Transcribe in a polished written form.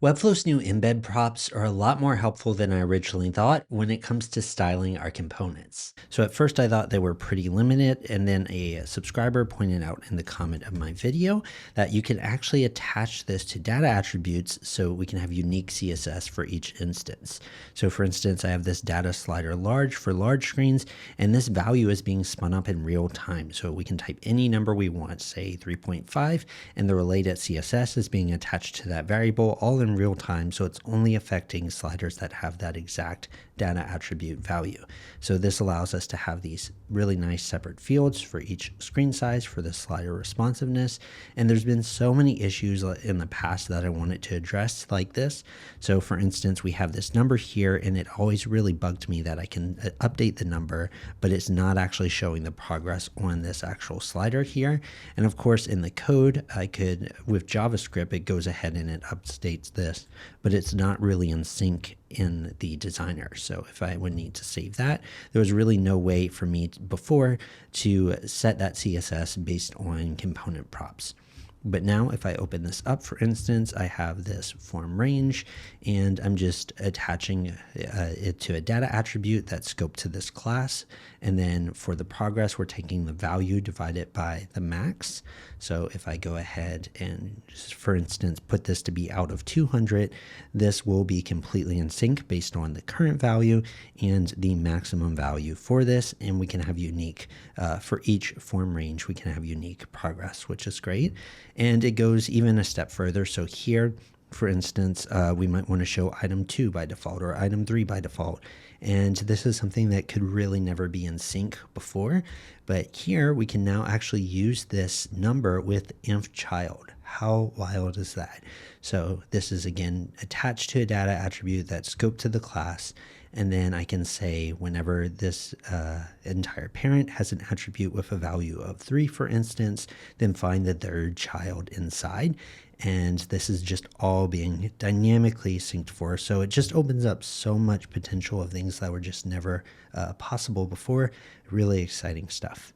Webflow's new embed props are a lot more helpful than I originally thought when it comes to styling our components. So at first I thought they were pretty limited, and then a subscriber pointed out in the comment of my video that you can actually attach this to data attributes so we can have unique CSS for each instance. So for instance, I have this data slider large for large screens, and this value is being spun up in real time. So we can type any number we want, say 3.5, and the related CSS is being attached to that variable all in real time, so it's only affecting sliders that have that exact data attribute value. So this allows us to have these really nice separate fields for each screen size for the slider responsiveness. And there's been so many issues in the past that I wanted to address like this. So for instance, we have this number here, and it always really bugged me that I can update the number, but it's not actually showing the progress on this actual slider here. And of course, in the code, I could, with JavaScript, it goes ahead and it updates this, but it's not really in sync in the designer. So if I would need to save that, there was really no way for me before to set that CSS based on component props. But now if I open this up, for instance, I have this form range, and I'm just attaching it to a data attribute that's scoped to this class. And then for the progress, we're taking the value divided by the max. So if I go ahead and just, for instance, put this to be out of 200, this will be completely in sync based on the current value and the maximum value for this. And we can have unique, for each form range, we can have unique progress, which is great. And it goes even a step further. So here, for instance, we might want to show item 2 by default or item 3 by default. And this is something that could really never be in sync before. But here we can now actually use this number with inf child. How wild is that? So this is again attached to a data attribute that's scoped to the class. And then I can say whenever this entire parent has an attribute with a value of 3, for instance, then find the third child inside. And this is just all being dynamically synced for. So it just opens up so much potential of things that were just never possible before. Really exciting stuff.